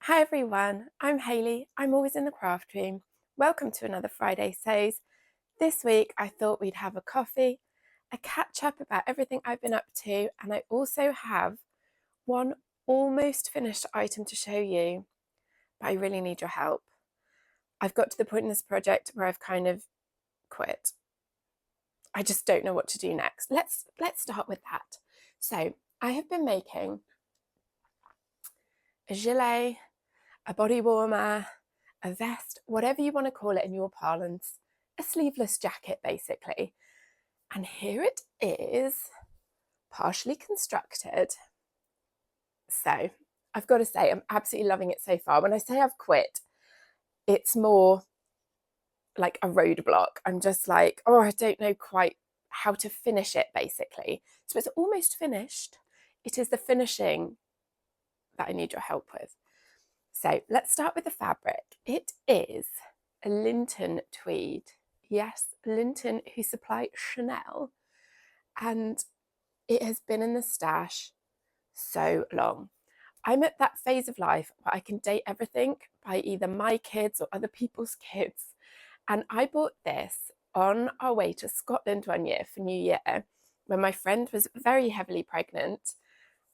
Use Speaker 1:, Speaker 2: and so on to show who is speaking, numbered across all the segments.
Speaker 1: Hi everyone, I'm Hayley. I'm always in the craft room. Welcome to another Friday Sews. This week I thought we'd have a coffee, a catch up about everything I've been up to, and I also have one almost finished item to show you, but I really need your help. I've got to the point in this project where I've kind of quit. I just don't know what to do next. Let's start with that. So I have been making a gilet, a body warmer, a vest, whatever you want to call it in your parlance, a sleeveless jacket basically. And here it is, partially constructed. So I've got to say, I'm absolutely loving it so far. When I say I've quit, it's more like a roadblock. I'm just like, oh, I don't know quite how to finish it basically. So it's almost finished. It is the finishing that I need your help with. So let's start with the fabric. It is a Linton tweed. Yes, Linton, who supply Chanel. And it has been in the stash so long. I'm at that phase of life where I can date everything by either my kids or other people's kids. And I bought this on our way to Scotland one year for New Year when my friend was very heavily pregnant.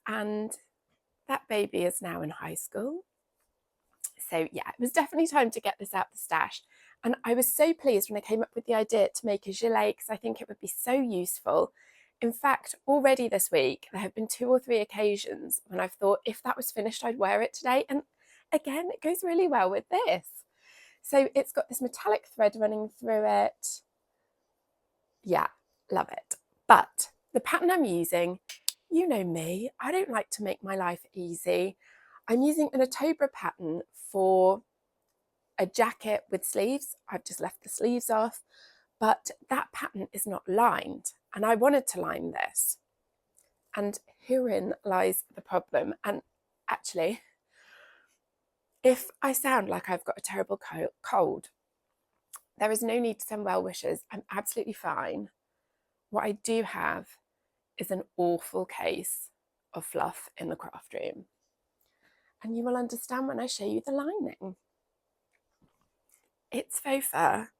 Speaker 1: And that baby is now in high school. So yeah, it was definitely time to get this out the stash. And I was so pleased when I came up with the idea to make a gilet because I think it would be so useful. In fact, already this week, there have been 2 or 3 occasions when I've thought if that was finished, I'd wear it today. And again, it goes really well with this. So it's got this metallic thread running through it. Yeah, love it. But the pattern I'm using, you know me, I don't like to make my life easy. I'm using an Otobra pattern for a jacket with sleeves. I've just left the sleeves off, but that pattern is not lined, and I wanted to line this. And herein lies the problem. And actually, if I sound like I've got a terrible cold, there is no need to send well wishes. I'm absolutely fine. What I do have is an awful case of fluff in the craft room. And you will understand when I show you the lining. It's faux fur.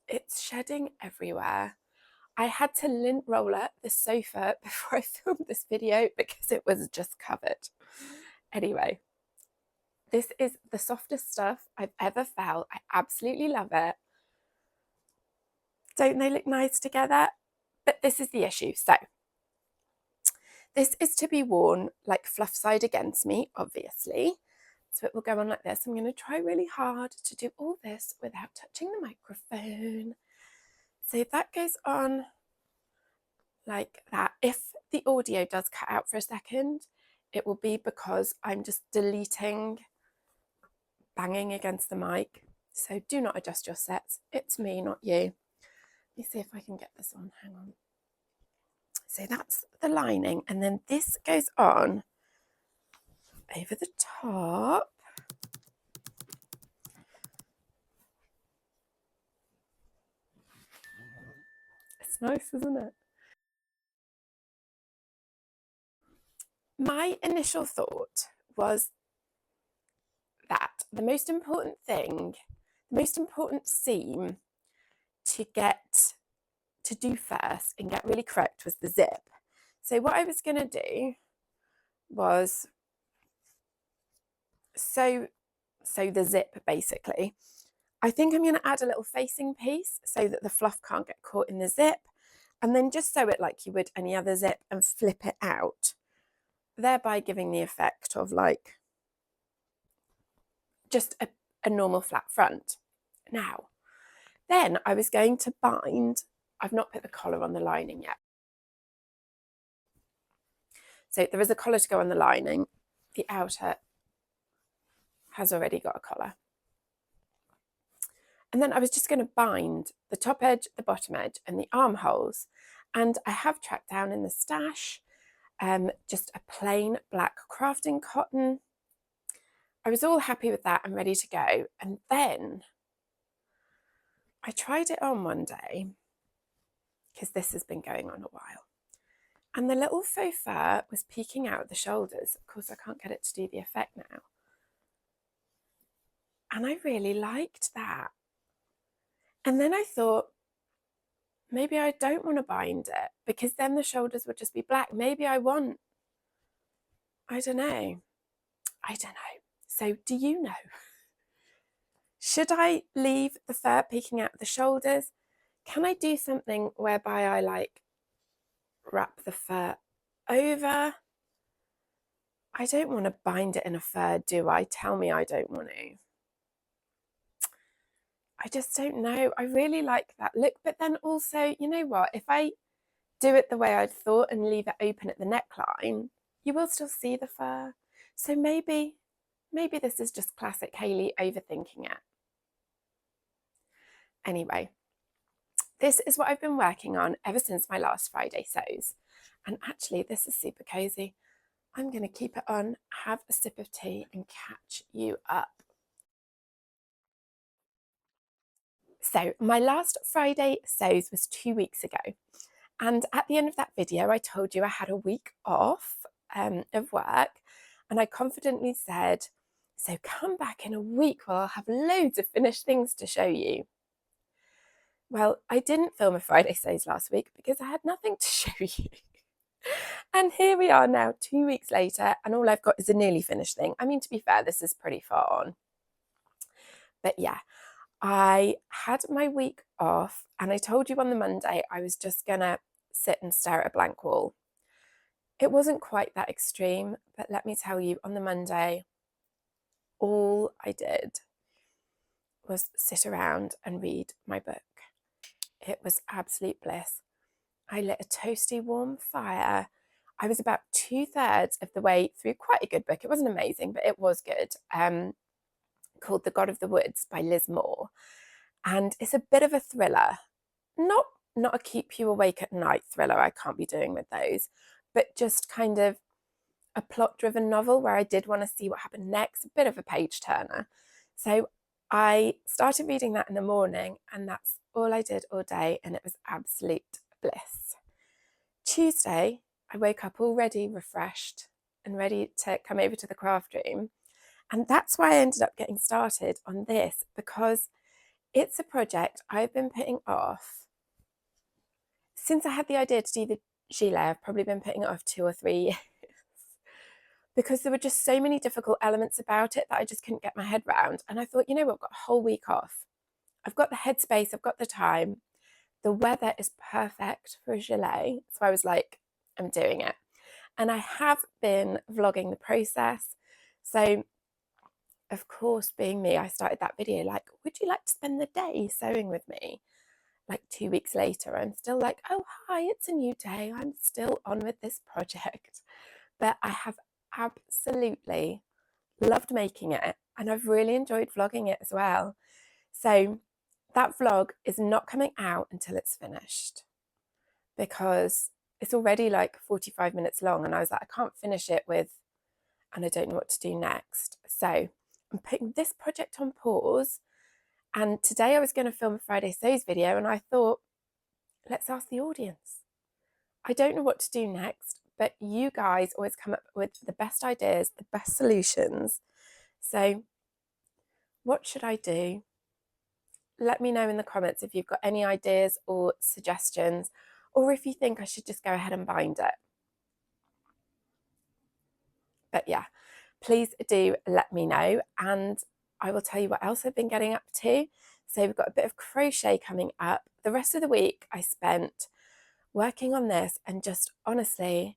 Speaker 1: It's shedding everywhere. I had to lint roller the sofa before I filmed this video because it was just covered. Anyway, this is the softest stuff I've ever felt. I absolutely love it. Don't they look nice together? But this is the issue. So this is to be worn like fluff side against me, obviously. So it will go on like this. I'm going to try really hard to do all this without touching the microphone. So that goes on like that. If the audio does cut out for a second, it will be because I'm just deleting banging against the mic. So do not adjust your sets. It's me, not you. Let me see if I can get this on. Hang on. So that's the lining. And then this goes on over the top. It's nice, isn't it? My initial thought was that the most important thing, the most important seam to do first and get really correct was the zip. So what I was going to do was sew the zip basically. I think I'm going to add a little facing piece so that the fluff can't get caught in the zip, and then just sew it like you would any other zip and flip it out, thereby giving the effect of like just a normal flat front. Now, then I was going to bind, I've not put the collar on the lining yet. So there is a collar to go on the lining. The outer has already got a collar. And then I was just going to bind the top edge, the bottom edge, and the armholes. And I have tracked down in the stash just a plain black crafting cotton. I was all happy with that and ready to go. And then I tried it on one day because this has been going on a while. And the little faux fur was peeking out the shoulders. Of course, I can't get it to do the effect now. And I really liked that. And then I thought, maybe I don't want to bind it because then the shoulders would just be black. Maybe I want, I don't know. So do you know? Should I leave the fur peeking out of the shoulders? Can I do something whereby I like wrap the fur over? I don't want to bind it in a fur, do I? Tell me I don't want to. I just don't know. I really like that look, but then also, you know what? If I do it the way I'd thought and leave it open at the neckline, you will still see the fur. So maybe this is just classic Hayley overthinking it. Anyway, this is what I've been working on ever since my last Friday sews. And actually, this is super cozy. I'm going to keep it on, have a sip of tea and catch you up. So my last Friday sews was 2 weeks ago. And at the end of that video, I told you I had a week off of work. And I confidently said, so come back in a week where I'll have loads of finished things to show you. Well, I didn't film a Friday sews last week because I had nothing to show you. And here we are now, 2 weeks later, and all I've got is a nearly finished thing. I mean, to be fair, this is pretty far on. But yeah, I had my week off, and I told you on the Monday I was just gonna sit and stare at a blank wall. It wasn't quite that extreme, but let me tell you, on the Monday, all I did was sit around and read my book. It was absolute bliss. I lit a toasty warm fire. I was about 2/3 of the way through quite a good book. It wasn't amazing, but it was good. Called The God of the Woods by Liz Moore. And it's a bit of a thriller. Not a keep you awake at night thriller. I can't be doing with those. But just kind of a plot-driven novel where I did want to see what happened next. A bit of a page turner. So I started reading that in the morning, and that's all I did all day, and it was absolute bliss. Tuesday, I woke up already refreshed and ready to come over to the craft room. And that's why I ended up getting started on this, because it's a project I've been putting off since I had the idea to do the gilet. I've probably been putting it off 2 or 3 years because there were just so many difficult elements about it that I just couldn't get my head around. And I thought, you know what, I've got a whole week off. I've got the headspace, I've got the time. The weather is perfect for a gilet. So I was like, I'm doing it. And I have been vlogging the process. So of course, being me, I started that video like, would you like to spend the day sewing with me? Like 2 weeks later, I'm still like, oh, hi, it's a new day. I'm still on with this project. But I have absolutely loved making it, and I've really enjoyed vlogging it as well. So that vlog is not coming out until it's finished, because it's already like 45 minutes long, and I was like, I can't finish it with, and I don't know what to do next. So I'm putting this project on pause, and today I was going to film a Friday Sews video, and I thought, let's ask the audience. I don't know what to do next, but you guys always come up with the best ideas, the best solutions. So what should I do? Let me know in the comments if you've got any ideas or suggestions, or if you think I should just go ahead and bind it. But yeah, please do let me know, and I will tell you what else I've been getting up to. So we've got a bit of crochet coming up. The rest of the week I spent working on this and just honestly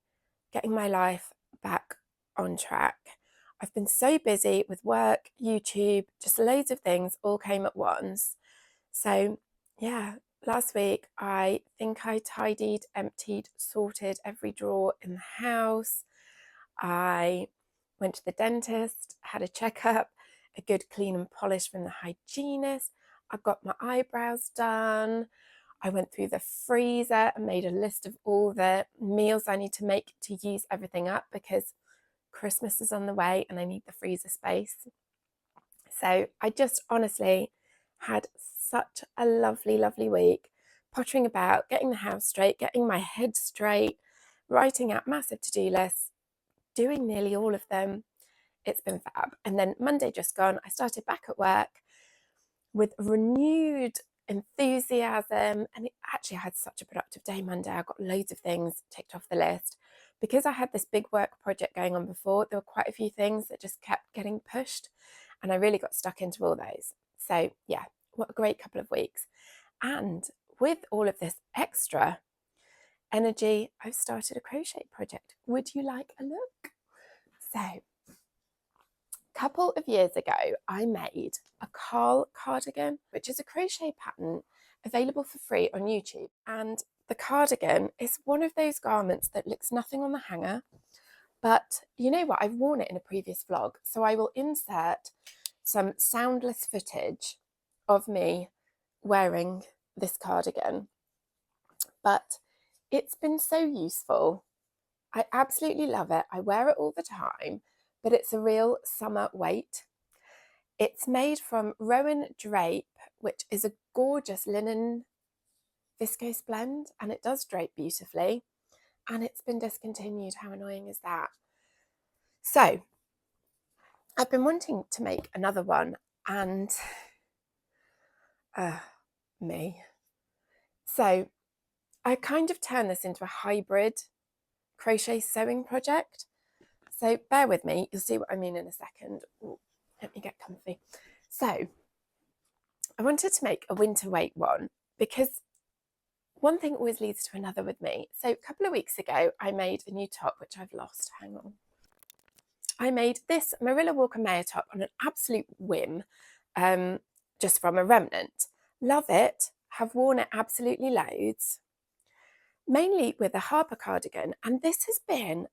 Speaker 1: getting my life back on track. I've been so busy with work, YouTube, just loads of things all came at once. So yeah, last week I think I tidied, emptied, sorted every drawer in the house. I went to the dentist, had a checkup, a good clean and polish from the hygienist. I got my eyebrows done. I went through the freezer and made a list of all the meals I need to make to use everything up, because Christmas is on the way and I need the freezer space. So I just honestly had such a lovely, lovely week, pottering about, getting the house straight, getting my head straight, writing out massive to-do lists, doing nearly all of them. it's been fab. And then Monday just gone, I started back at work with renewed enthusiasm, and it actually had such a productive day Monday. I got loads of things ticked off the list. Because I had this big work project going on before, there were quite a few things that just kept getting pushed, and I really got stuck into all those. So yeah, what a great couple of weeks. And with all of this extra energy, I've started a crochet project. Would you like a look? So a couple of years ago, I made a cardigan, which is a crochet pattern available for free on YouTube. And the cardigan is one of those garments that looks nothing on the hanger, but you know what? I've worn it in a previous vlog, so I will insert some soundless footage of me wearing this cardigan. But it's been so useful. I absolutely love it. I wear it all the time, but it's a real summer weight. It's made from Rowan Drape, which is a gorgeous linen viscose blend, and it does drape beautifully. And it's been discontinued. How annoying is that? So I've been wanting to make another one, and me. So I kind of turned this into a hybrid crochet sewing project. So bear with me, you'll see what I mean in a second. Ooh, let me get comfy. So I wanted to make a winter weight one because one thing always leads to another with me. So a couple of weeks ago, I made a new top, which I've lost. Hang on. I made this Marilla Walker Mayer top on an absolute whim, just from a remnant. Love it, have worn it absolutely loads, mainly with a Harper cardigan, and this has been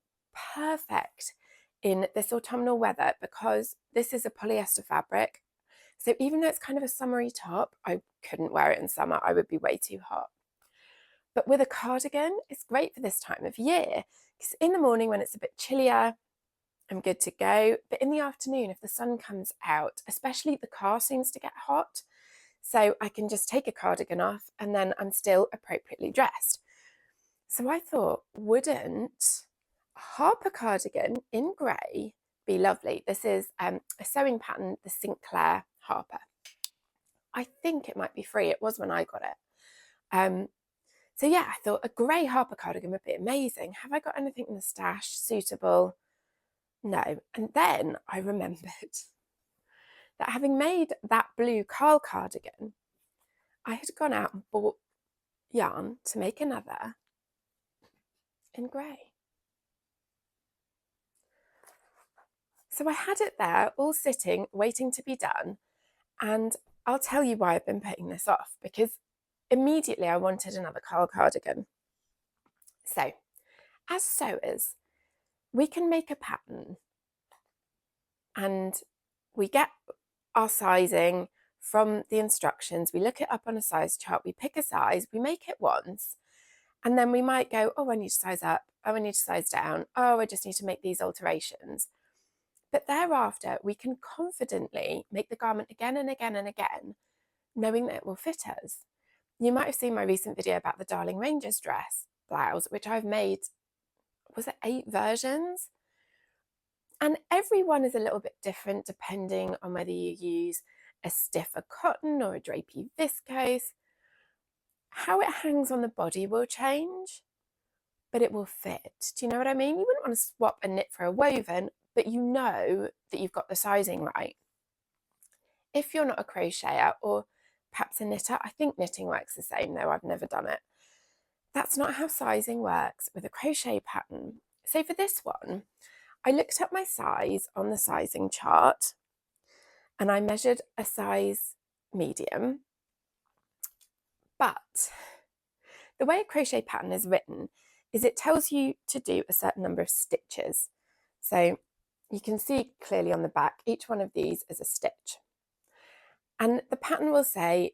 Speaker 1: perfect in this autumnal weather because this is a polyester fabric. So even though it's kind of a summery top, I couldn't wear it in summer, I would be way too hot. But with a cardigan, it's great for this time of year because in the morning when it's a bit chillier, I'm good to go. But in the afternoon, if the sun comes out, especially the car seems to get hot, so I can just take a cardigan off and then I'm still appropriately dressed. So I thought, wouldn't a Harper cardigan in grey be lovely? This is a sewing pattern, the Sinclair Harper. I think it might be free. It was when I got it. So yeah, I thought a grey Harper cardigan would be amazing. Have I got anything in the stash suitable? No. And then I remembered that having made that blue Carl cardigan, I had gone out and bought yarn to make another in grey. So I had it there all sitting, waiting to be done. And I'll tell you why I've been putting this off, because immediately I wanted another Carl cardigan. So as sewers, we can make a pattern and we get our sizing from the instructions. We look it up on a size chart, we pick a size, we make it once, and then we might go, oh, I need to size up, oh, I need to size down, oh, I just need to make these alterations. But thereafter, we can confidently make the garment again and again and again, knowing that it will fit us. You might have seen my recent video about the Darling Ranger's dress blouse, which I've made, was it 8 versions? And every one is a little bit different depending on whether you use a stiffer cotton or a drapey viscose. How it hangs on the body will change, but it will fit. Do you know what I mean? You wouldn't want to swap a knit for a woven, but you know that you've got the sizing right. If you're not a crocheter or perhaps a knitter, I think knitting works the same though, I've never done it. That's not how sizing works with a crochet pattern. So for this one, I looked up my size on the sizing chart and I measured a size medium. But the way a crochet pattern is written is it tells you to do a certain number of stitches. So you can see clearly on the back, each one of these is a stitch. And the pattern will say,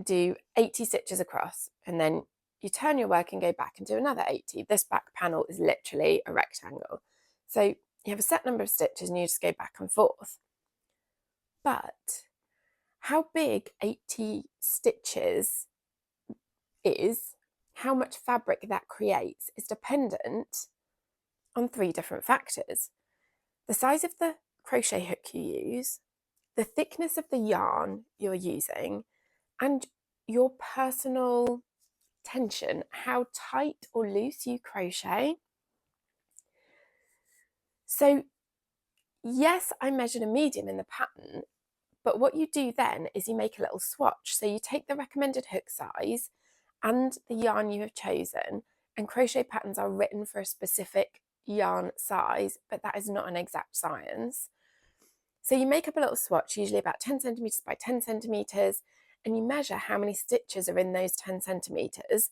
Speaker 1: do 80 stitches across, and then you turn your work and go back and do another 80. This back panel is literally a rectangle. So you have a set number of stitches and you just go back and forth. But how big 80 stitches is, how much fabric that creates, is dependent on 3 different factors. the size of the crochet hook you use, the thickness of the yarn you're using, and your personal tension, how tight or loose you crochet. So yes, I measured a medium in the pattern, but what you do then is you make a little swatch. So you take the recommended hook size and the yarn you have chosen, and crochet patterns are written for a specific yarn size, but that is not an exact science. So you make up a little swatch, usually about 10 centimeters by 10 centimeters, and you measure how many stitches are in those 10 centimeters,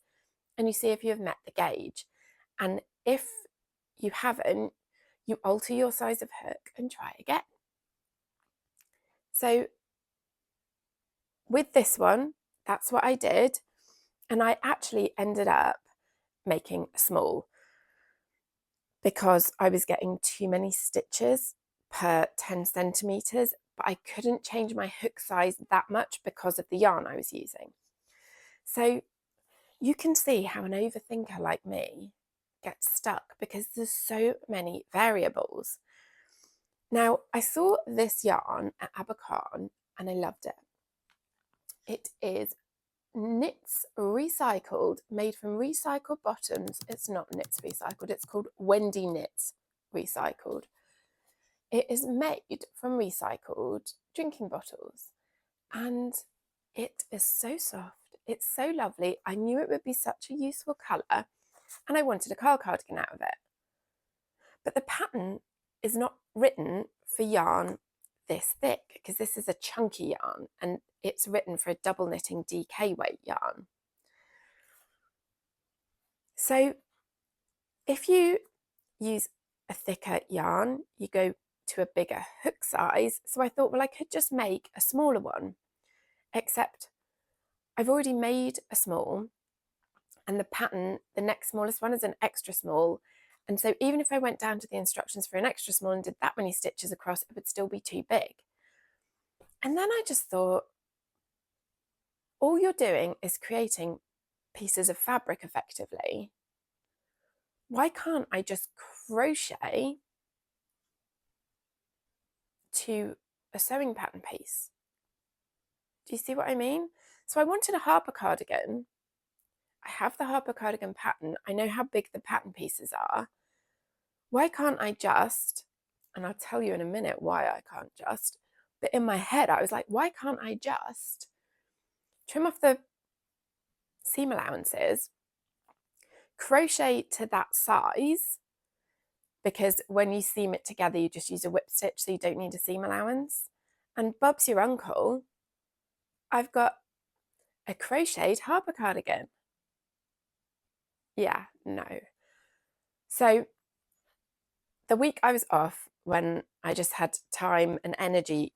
Speaker 1: and you see if you have met the gauge. And if you haven't, you alter your size of hook and try again. So with this one, that's what I did. And I actually ended up making a small because I was getting too many stitches per 10 centimeters, but I couldn't change my hook size that much because of the yarn I was using. So you can see how an overthinker like me gets stuck because there's so many variables. Now, I saw this yarn at Abercorn and I loved it. It is knits recycled, made from recycled bottoms. It's not knits recycled, it's called Wendy Knits recycled. It is made from recycled drinking bottles and it is so soft. It's so lovely. I knew it would be such a useful colour and I wanted a cardigan out of it. But the pattern is not written for yarn this thick because this is a chunky yarn and it's written for a double knitting DK weight yarn. So if you use a thicker yarn, you go to a bigger hook size. So I thought, well, I could just make a smaller one, except I've already made a small and the pattern, the next smallest one is an extra small. And so even if I went down to the instructions for an extra small and did that many stitches across, it would still be too big. And then I just thought, all you're doing is creating pieces of fabric effectively. Why can't I just crochet to a sewing pattern piece? Do you see what I mean? So I wanted a Harper cardigan. I have the Harper cardigan pattern. I know how big the pattern pieces are. Why can't I just, and I'll tell you in a minute why I can't just, but in my head I was like, why can't I just trim off the seam allowances, crochet to that size, because when you seam it together you just use a whip stitch so you don't need a seam allowance, and Bob's your uncle, I've got a crocheted Harper cardigan. Yeah, no. So the week I was off, when I just had time and energy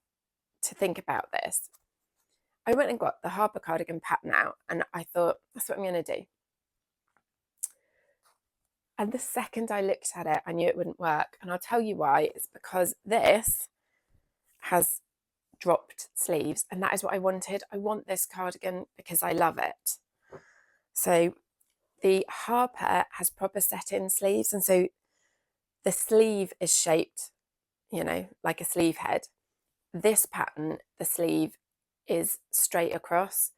Speaker 1: to think about this, I went and got the Harper cardigan pattern out and I thought, that's what I'm going to do. And the second I looked at it, I knew it wouldn't work. And I'll tell you why. It's because this has dropped sleeves and that is what I wanted. I want this cardigan because I love it. So the Harper has proper set-in sleeves, and so the sleeve is shaped, you know, like a sleeve head. This pattern, the sleeve is straight across,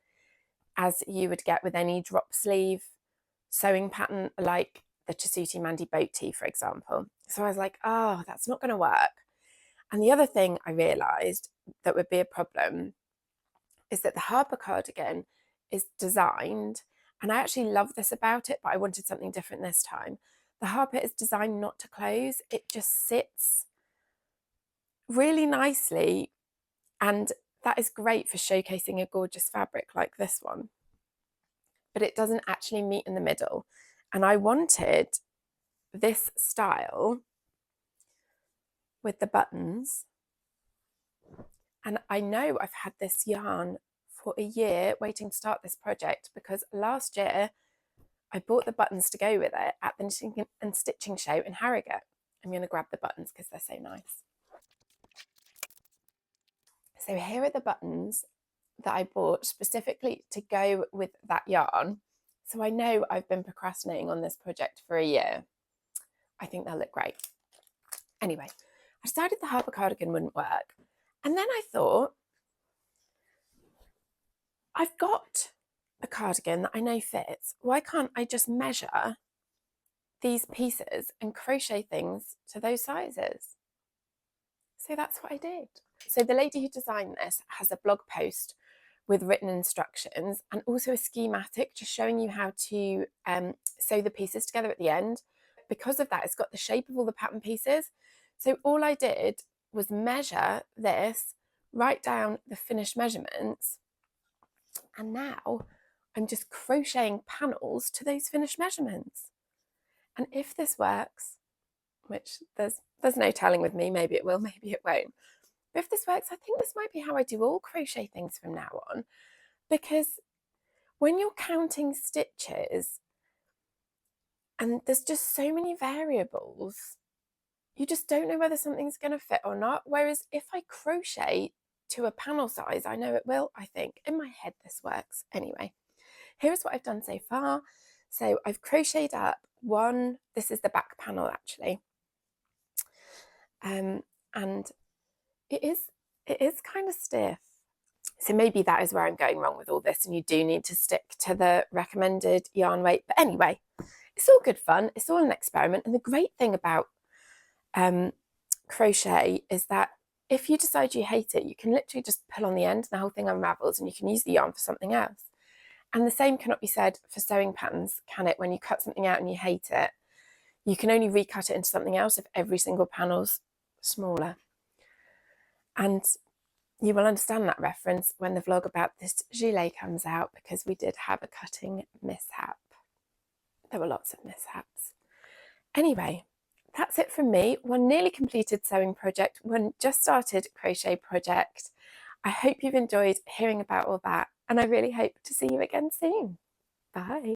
Speaker 1: as you would get with any drop sleeve sewing pattern, like the Tessuti Mandy boat tee, for example. So I was like, oh, that's not going to work. And the other thing I realised that would be a problem is that the Harper cardigan is designed, and I actually love this about it, but I wanted something different this time. The Harper is designed not to close. It just sits really nicely, and that is great for showcasing a gorgeous fabric like this one. But it doesn't actually meet in the middle. And I wanted this style with the buttons. And I know I've had this yarn for a year waiting to start this project, because last year I bought the buttons to go with it at the Knitting and Stitching Show in Harrogate. I'm going to grab the buttons because they're so nice. So here are the buttons that I bought specifically to go with that yarn. So I know I've been procrastinating on this project for a year. I think they'll look great. Anyway, I decided the Harper cardigan wouldn't work. And then I thought, I've got a cardigan that I know fits. Why can't I just measure these pieces and crochet things to those sizes? So that's what I did. So the lady who designed this has a blog post with written instructions and also a schematic just showing you how to sew the pieces together at the end. Because of that, it's got the shape of all the pattern pieces. So all I did was measure this, write down the finished measurements, and now I'm just crocheting panels to those finished measurements. And if this works, which there's no telling with me, maybe it will, maybe it won't. But if this works, I think this might be how I do all crochet things from now on, because when you're counting stitches and there's just so many variables, you just don't know whether something's going to fit or not. Whereas if I crochet to a panel size, I know it will, I think. In my head, this works. Anyway, here's what I've done so far. So I've crocheted up one, this is the back panel actually. And it is kind of stiff. So maybe that is where I'm going wrong with all this, and you do need to stick to the recommended yarn weight. But anyway, it's all good fun. It's all an experiment. And the great thing about crochet is that if you decide you hate it, you can literally just pull on the end and the whole thing unravels and you can use the yarn for something else. And the same cannot be said for sewing patterns, can it? When you cut something out and you hate it, you can only recut it into something else if every single panel's smaller. And you will understand that reference when the vlog about this gilet comes out, because we did have a cutting mishap. There were lots of mishaps. Anyway, that's it from me. One nearly completed sewing project, one just started crochet project. I hope you've enjoyed hearing about all that, and I really hope to see you again soon. Bye.